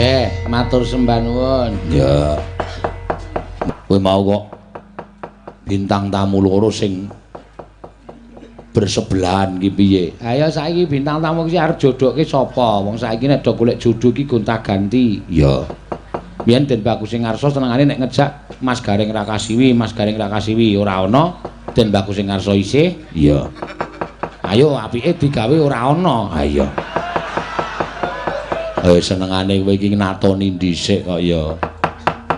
Nggih, matur sembah nuwun. Ya. Kowe mau kok bintang tamu loro sing bersebelahan ki piye? Ayo saiki bintang tamu ki arep jodohke sapa? Wong saiki nek do golek jodoh ki gonta-ganti. Ya. Biyen Den Bagus sing ngarsa senengane nek ngejak Mas Gareng Rakasiwi, Mas Gareng Rakasiwi ora ana, Den Bagus sing ngarsa isih. Iya. Ayo apike digawe ora ana. Ha iya. Senengane kowe iki natoni dhisik kok ya.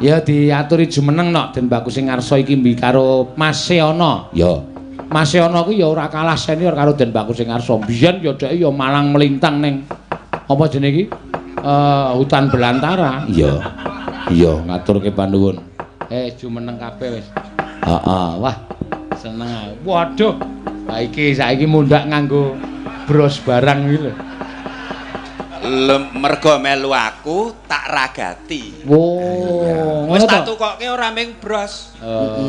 Ya diaturi jumeneng nok Den Bagus sing ngarsa iki mbi karo Mas Seana. Ya. Mas Seana kuwi ya ora kalah senior karo Den Bagus sing ngarsa. Biyen ya dheke ya malang melintang ning apa jenenge iki? Hutan belantara. Iya. Iya, ngaturke panuwun. Jumeneng kabeh wis. Heeh. Wah, seneng aku. Waduh. Saiki mundhak nganggo bros barang iki lho. Mergo melu aku tak ragati. Wo, Wis ngono tak to. tukokke ora ming bros.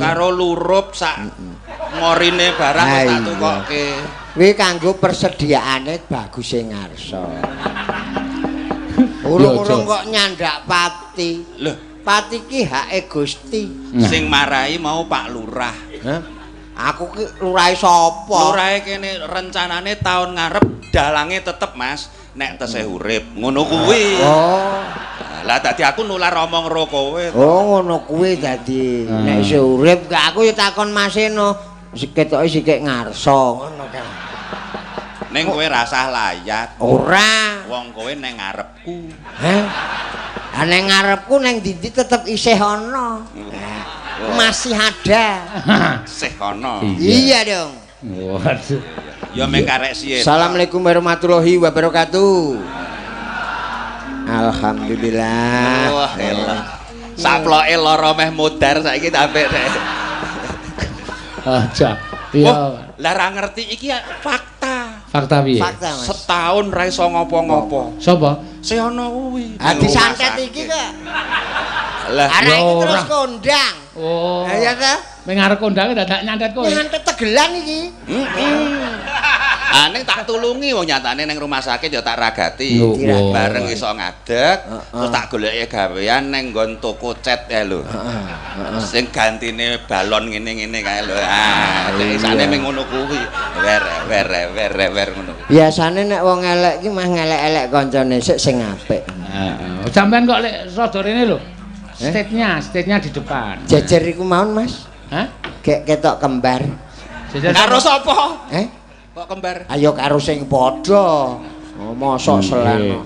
Karo lurup sak ngorine barang wis tak tukokke. Kuwi kanggo persediaane Bagus sing ngarsa. Urung-urung kok nyandak pati. Lho, Pati ki hake Gusti. sing marahi mau Pak Lurah. Hah? Aku ki lurahe sapa? Lurahe kene rencanane taun ngarep dalange tetep Mas, nek tesih urip. Ngono kuwi. Oh. Lah dadi aku nular omong ro kowe. Oh ngono kuwi dadi nek isih urip aku ya takon Mas Eno. Ketoke sikik ngarsa ngono kan. Ning kowe rasah layak. Ora. Wong kowe ning ngarepku. Hah? Nek ngarepku ning ndi tetep isih ana. Masih ada. Sih kono. Iya dong. Waduh. Ya meng karek siye. Assalamualaikum warahmatullahi wabarakatuh. Alhamdulillah. Wah, elah. Saploke lara meh mudar saiki apik rek. Aja. Iya. Lah ra ngerti iki fakta. Fakta piye? Fakta Mas. Setahun ra iso ngopo-ngopo. Sapa? Seana kuwi. Adi santet iki kok. Lah Arek iki ora. terus kondang. Oh. Lah ya ta? Ning arep kondange dadak nyantet kowe. Nyantet tegelan iki. ning tak tulungi wong nyatane ning rumah sakit ya tak ragati. Oh, oh. Bareng iso ngadeg, terus tak goleki gawean ning nggon toko cet ya lho. Sing gantine balon ngene-ngene kae lho. Isane ming ngono kuwi. Wer ngono. Biasane nek wong elek iki mah ngelek-elek kancane sik sing apik. Heeh. Sampeyan kok lek rada rene lho. State-nya di depan. Jejer iku maun Mas. Hah? Gek ketok kembar. Karo sapa? Kok kembar? Ayo karo sing padha. Oh, mosok selana.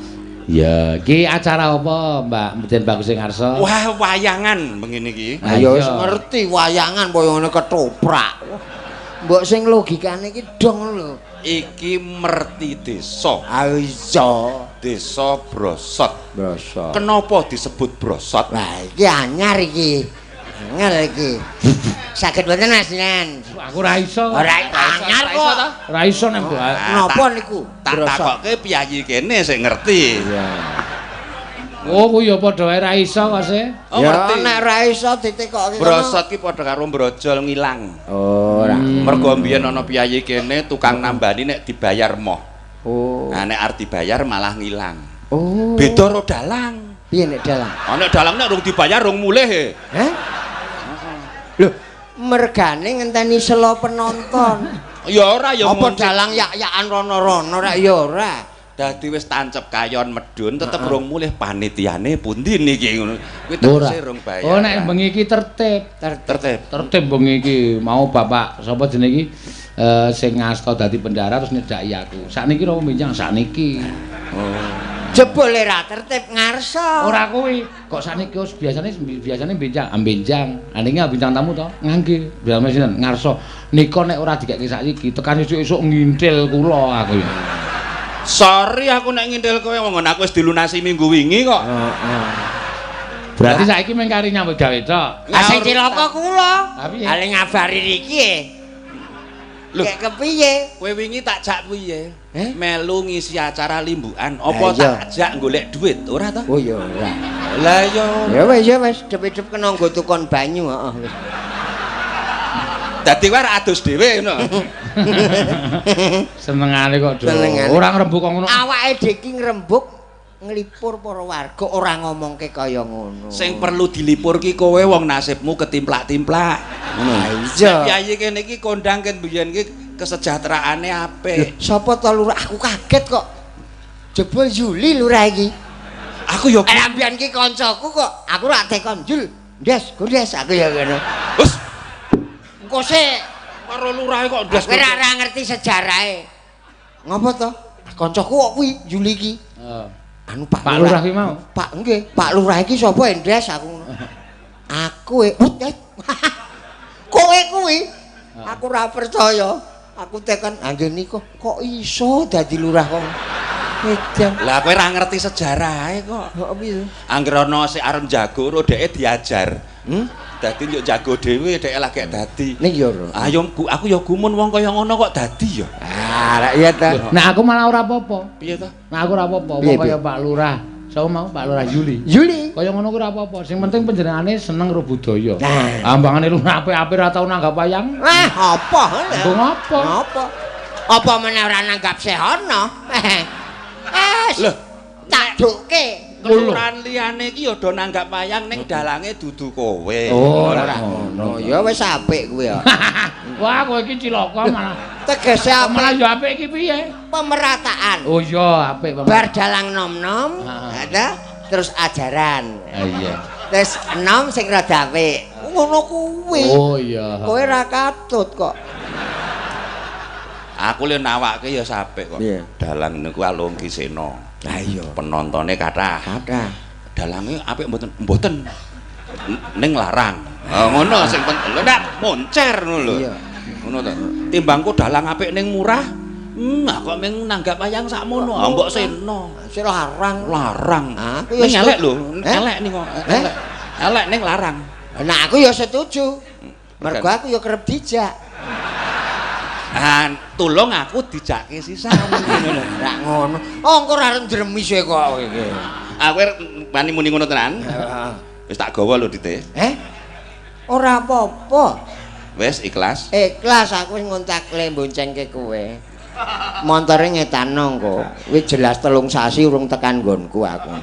Ya, iki acara apa, Mbak Den Bagus sing ngarsa? Wah, wayangan begini iki. Ayo wis ngerti wayangan kaya ngene ketoprak. Mbok sing logikane iki dong lho. Iki merti desa. Aiso. Desa Brosot. Brosot. Kenapa disebut Brosot? Lah iki anyar iki. Angel iki. Saged mboten Mas Nen? Aku ora iso. Ora anyar kok. Ora iso nek Mbak. Napa niku? Tak takokke piyayi kene sing ngerti. Oh, kuwi ya padha wae ra iso kok sih. Oh, Ya ngerti. nek ra iso ditekokke. Brosot ki padha karo brojol ngilang. Oh, ora. Mergo mbiyen ana piyayi kene tukang nambani nek dibayar moh. Oh. Nah nek arep dibayar malah ngilang. Oh. Beda ro dalang. Piye nek dalang? Nek dalang nek rung dibayar rung mulih. Hah? Loh, mergane ngenteni selo penonton. Ya ora ya Apa dalang yak-yakan rono-rono ora ya ora. dadi wis tancep kayon medun tetep rung mulih panitiane pundi niki ngono. Kuwi Ora. tegese rung bayar. Oh, nek bengi iki tertib. tertib. Tertib bengi iki. Mau Bapak sapa jenenge iki sing ngasta dadi bendara terus nyedaki aku. Sakniki ora minjang sakniki. Jebule ra tertib ngarsa. Ora kuwi. Kok sakniki biasane benjang. Aninge bintang tamu to. Ngangge. Biasane sinten ngarsa. Nika nek ora dikeki saiki tekan esuk-esuk ngintil kula aku ya. Sorry aku nek ngintil kowe wong aku wis dilunasi minggu wingi kok. Berarti saiki mung kari nyambut gawe tok. Lah sing cilaka kula. Piye? Ale ngabari iki. Lho. Kayak kepiye? Kowe wingi tak jak piye? Eh? Melu ngisi acara limbukan. Apa iya. tak jak golek duit ora to? Oh ya ora. Lah yo. Ya wis, dep-dep kena nggo tukon banyu, heeh wis. Dadi kowe adus dhewe ngono. Senengane kok, Dok. Senengane. Ora ngrembug kok ngono. Awake dhewe iki ngrembug nglipur para warga ora ngomongke kaya ngono. Sing perlu dilipur ki kowe wong nasibmu ketimplak-timplak. Ngono. Iya. Piye kene iki kondang ken biyen ki kesejahteraane apik. Sapa to lurah? Aku kaget kok. Jebul Yuli lurah iki. Aku ya Ambian ki kancaku kok. Aku rak tekon Jul. Ndes, Gundes aku ya ngono. Wes Engko sik karo lurahe kok ndas. kowe ora ngerti sejarahe. Ngopo to? Kancaku kok kuwi Juli iki. Anu Pak Lurah ki mau. Pak nggih, Pak Lurah iki sapa Endes aku ngono. Aku kowe kuwi. Aku ora percaya. Aku tekan nggih niku kok iso dadi lurah kok. Edan. Lah kowe ora ngerti sejarahe kok. Kok piye? Angger ana sing arep jago ro dheke diajar. Dadi yo jago dhewe dheke lagi dadi. Ning yo ora. Ayo aku ya gumun wong kaya ngono kok dadi ya. Ah, lak iya ta. Nah aku malah ora apa-apa. Piye to? Nah aku ora apa-apa. Piye, Wong kaya Pak Lurah. Saya mau Pak Lurah Yuli. Yuli. Kaya ngono kuwi ora apa-apa. Sing penting panjenengane seneng karo budaya. Nah. Ambangane lurah apik-apik ora tau nanggap wayang. Apa? Nggo ngopo? Apa? Apa meneh ora nanggap sehono? Lho, tak dukke. kelurahan liyane iki ya do nanggap wayang ning dalange dudu kowe. Oh, ora ngono. Ya wis apik kuwi ya. Wah, kowe iki cilaka malah. Tegese Malah apik ya apik iki piye? pemerataan. Oh iya, apik Bar dalang nom-nom, Heeh. ada terus ajaran. Iya. Terus enom sing rada apik. Ngono kuwi. Oh iya. Kowe ra katut kok. Aku le nawake ya sapik kok. Iya. Dalang niku alungki sena. Lah iya. Penontone kathah. Kathah. Dalange apik mboten? Mboten. Ning larang. Ngono sing penting. Lho ndak moncer ngono lho. Iya. Ngono to. Timbangku dalang apik ning murah. Kok ming nanggap wayang sakmono. Mbok sena. Sing larang. Larang. Aku ya Ning elek lho, Eh? elek ning kok. Elek. Elek ning larang. Nah aku ya setuju. Mergo aku ya kerep dijak. Tulung aku dijake sisan ngono lho. Ra ngono. Oh engko ra ndremis kowe kok iki. Aku wani muni ngono tenan. Wis tak gawa lho Dite. Ora apa-apa. Wis ikhlas. Ikhlas aku wis ngontak le boncengke kowe. Montore ngetano engko. Wis jelas 3 sasi urung tekan nggonku aku.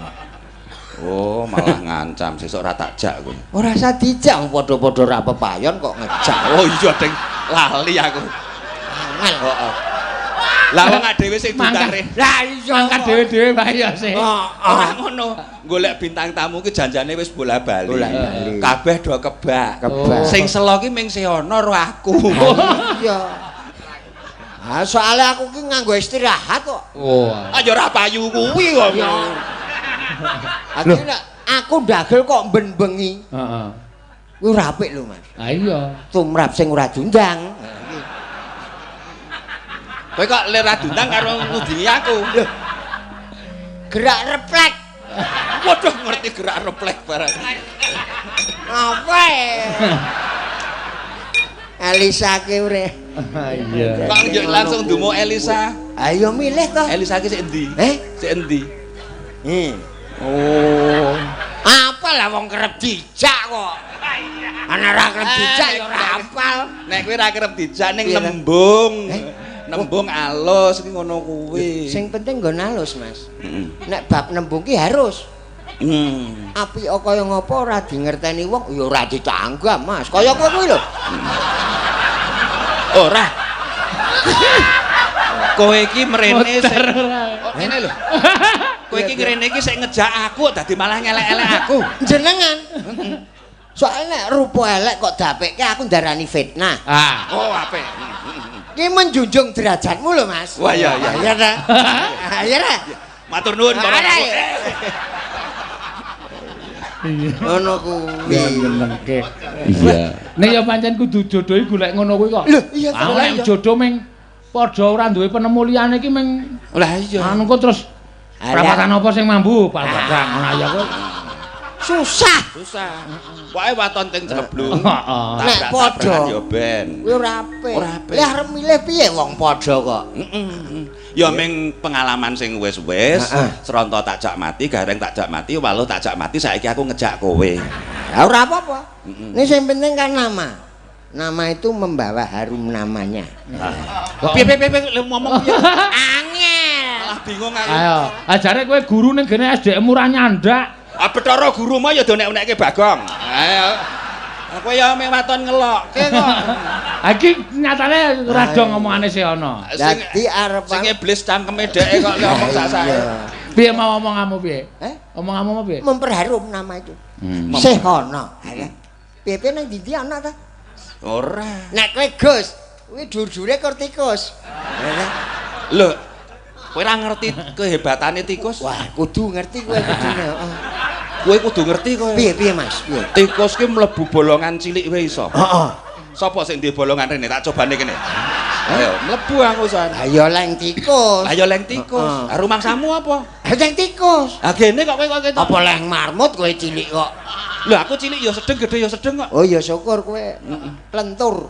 Oh, malah ngancam sesuk ora tak jak kowe. Ora usah dijak padha-padha ra pepayon kok ngejak. Oh iya deng lali aku. Angel kok. Lah wong dhewe sing ditare. Lah iya Angkat dhewe-dhewe wae ya sih. Ora ngono. Golek bintang tamu ki janjane wis bola-bali. Bola-bali. Kabeh do kebak. Kebak. Sing selo ki ming seana ro aku. Iya. Ah soalnya aku ki nganggo istirahat kok. Oh. Ayo ora payu kuwi kok. Aku nek aku ndagel kok ben-bengi. Heeh. Kuwi ora apik lho, Mas. Ah iya. Tumrap sing ora diundang. Kowe kok lera dundang karo ngudingi aku. Gerak refleks. Waduh ngerti gerak refleks barang. Apa? Elisa ki ure. Iya. Kok njuk langsung dumo Elisa. Ayo milih to. Elisa ki sik endi? Sik endi? Oh. Apa lah wong kerep dijak kok. Ana ra kerep dijak ya ora hafal. Nek kowe ra kerep dijak ning Iya, nembung. Nembung alus iki ngono kuwi. Sing penting nggon halus, Mas. Heeh. Nek bab nembung ki harus. Apik Kaya ngopo ora dingerteni wong ya ora ditanggap, Mas. Kaya kowe kuwi lho. Ora. Kowe iki mrene sik ngene lho. Kowe iki ngrene iki sik ngejak aku dadi malah ngelek-elek aku. Jenengan. Soalnya nek rupa elek kok dapekke aku ndarani fitnah. Oh apik. Ki menjunjung derajatmu lho, Mas. Wah iya iya. Iya ta? Iya ta? Matur nuwun para. Ngono kuwi. Ngenengke. Iya. Nek ya pancen kudu jodohi golek ngono kuwi kok. Lho, iya ta. Ah nek jodoh ming padha ora duwe penemu liyane iki ming Lah iya. anu kok terus perapatan apa sing mambu pal-palan ngono ya kowe. Susah. Pokoke waton teng Jleblung. Heeh. Nek padha. Ya ben. Kuwi ora apik. Ora apik. Lah arep milih piye wong padha kok? Ya ming pengalaman sing wis-wis, seronto tak jak mati, gareng tak jak mati, waluh tak jak mati, saiki aku ngejak kowe. Ya ora apa-apa. Ini yang penting kan nama. Nama itu membawa harum namanya. Piye ngomong piye? Angel. bingung aku. Ayo, ajare kowe guru ning gene SDM ora nyandak. Ah Bathara guru mah ya do nek-nekke Bagong. Ayo. Aku ya meh waton ngelokke kok. Ha iki nyatane rada ngomongane si ana. Dadi arep Sing iblis cangkeme dheke kok ngomong sak sae. Piye mau omonganmu piye? Omonganmu apa piye? memperharum nama itu. Sehono. Piye-piye nang ndi ana ta? Ora. Nek kowe Gus, kuwi dur-dure kortikus. Lho, kowe ora ngerti kehebatane tikus? Wah, kudu ngerti kowe kudune, heeh. Kowe kudu ngerti kowe. Piye Mas? Piye? Tikus ki mlebu bolongan cilik wae iso. Heeh. Sapa sing duwe bolongan rene? Tak cobane kene. Ayo, mlebu aku san. Ayo leng tikus. Ayo leng tikus. Rumangsamu apa? Leng tikus. Ah gene kok kowe ketok. Apa leng marmut kowe cilik kok? Lho aku cilik ya sedeng, gede ya sedeng kok. Oh ya syukur kowe lentur.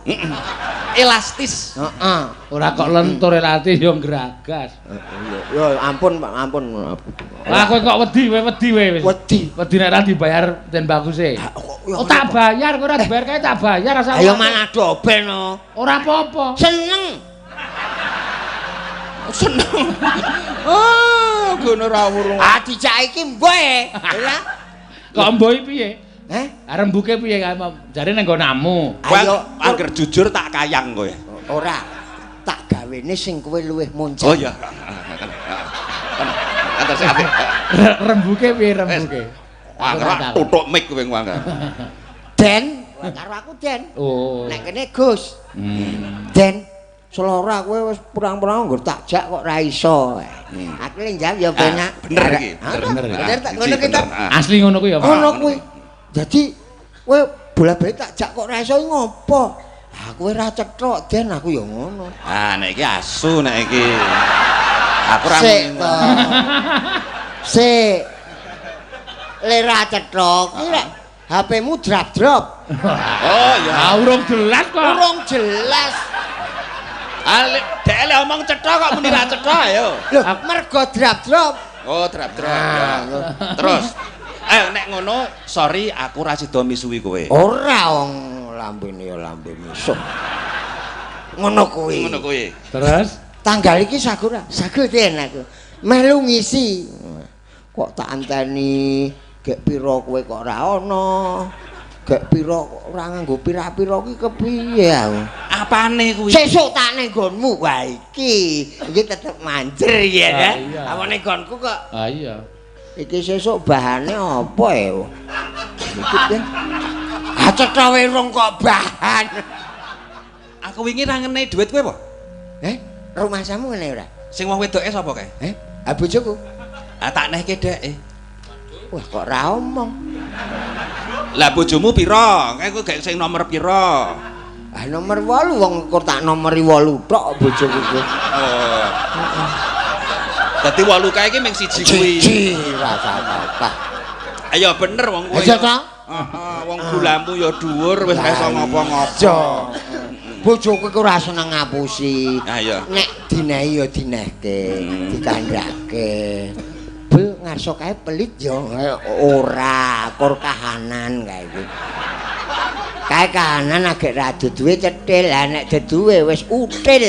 Elastis. Heeh. Ora kok lentur ati yo gragas. Ya ampun Pak, ampun. Lah kowe kok wedi wis. Wedi. Wedi nek ora dibayar den baguse. Oh tak bayar, kowe ora dibayar kae tak bayar asal. Ayo malah dobel no. Ora apa-apa. Seneng. Seneng. Oh, ngono ra urung. Ah dicak iki mboe. Ya. Kok mboi piye? Rembuke piye jare nang nggonamu. Ayo angger jujur tak kayang kowe. Ora. Tak gawene sing kowe luwih muncul. Oh iya. Antar sik apik. Rembuke piye rembuke? Angger tutuk mic kowe nganggo. Den, karo aku Den. Oh. Nek kene Gus. Den, selora kowe wis purang-purang nggo tak jak kok ra iso. Aku ning jawab ya benak. Bener iki. Bener tak ngono kita. Asli ngono ku ya, Pak. Ngono kuwi. Dadi kowe bola-bali tak jak kok ra iso ngopo? Ah kowe ra cetok Den aku ya ngono. Ah nek iki asu nek iki. Aku ra ngono. Sik. Le ra cetok iki rek HP-mu drop-drop. Oh ya. Urung jelas kok. Urung jelas. Ale dhek le omong cetha kok muni ra cetha ayo. Lho, mergo drop-drop. Oh, drop-drop. Terus ayo nek ngono, sorry aku ra sida misuwi kowe. Ora wong lambene ya lambe misuk. Ngono kuwi. Ngono kuwi. Terus tanggal iki sagura. Saged Den aku. Melu ngisi. Kok tak anteni gek pira kowe kok ora ana. Gek pira ora nganggo pira-pira ki kepiye aku? Apane kuwi? Sesuk tak ning nggonmu. Wah iki tetep manjer ya. Apa ning nggonku kok. Ah iya. Iki sesuk bahane apa ya? Iki Den. Ah cetha werung kok bahan. Aku wingi ra ngene dhuwit kowe apa? Rumah samu ngene ora? Sing wong wedoke sapa kae? Ah bojoku. Ah tak nehke dheke. Wah kok ra omong. Lah bojomu pira? Kae kowe gek sing nomor pira? Ah nomor 8 wong kok tak nomori 8 tok bojoku kuwi. Oh. Dadi 8 kae iki mung siji kuwi. Rasa apa. Ayo bener wong kowe. Aja ta? Heeh, wong gulamu ya dhuwur wis iso ngopo-ngopo. Bojoku ku ora seneng ngapusi. Ah iya. Nek dinehi ya dinehke, dikandhake. Bel ngarso kae pelit ya ora, kur kahanan kae iki. Kae kahanan agek ra duwe cethil, lah nek duwe wis util.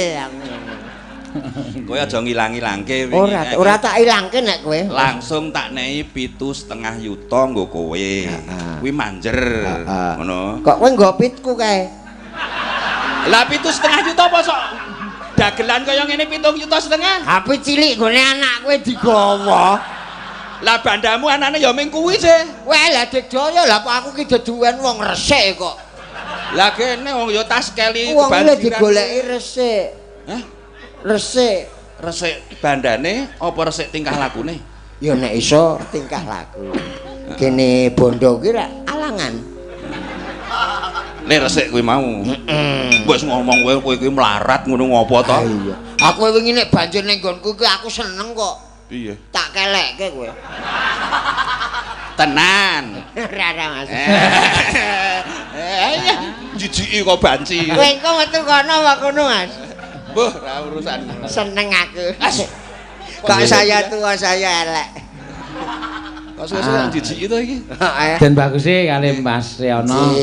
Kowe aja ngilang-ilangke wingi. Ora tak ilangke nek kowe. Langsung tak nehi 7,5 yuta nggo kowe. Kuwi manjer. Ngono. Kok kowe nggo pitku kae? Lah 7,5 juta apa sok dagelan kaya ngene 7,5 juta? HP cilik gone anak kowe digawa. Lah bandamu anane ya ming kuwi sih. Wah lah digdaya lah aku ki deduwen wong resik kok. Lah kene wong ya tas keli wong iki digoleki resik. Hah? Resik. Resik bandane apa resik tingkah lakune? Ya nek iso tingkah laku. Kene bondo ki ra alangan. Nek resik kuwi mau. Wis ngomong kowe kuwi melarat ngono ngopo to? Iya. Aku wingi nek banjir ning nggonku ki aku seneng kok. Piye? Tak kelekke kowe. Tenan. Ora Mas. Jijiki kok banci. Kowe engko metu kono apa kono Mas? Mbah, ra urusan. Seneng aku. Kok saya tua saya elek. Kok susah jijiki to iki? Dan bagusé kali Mas Riono.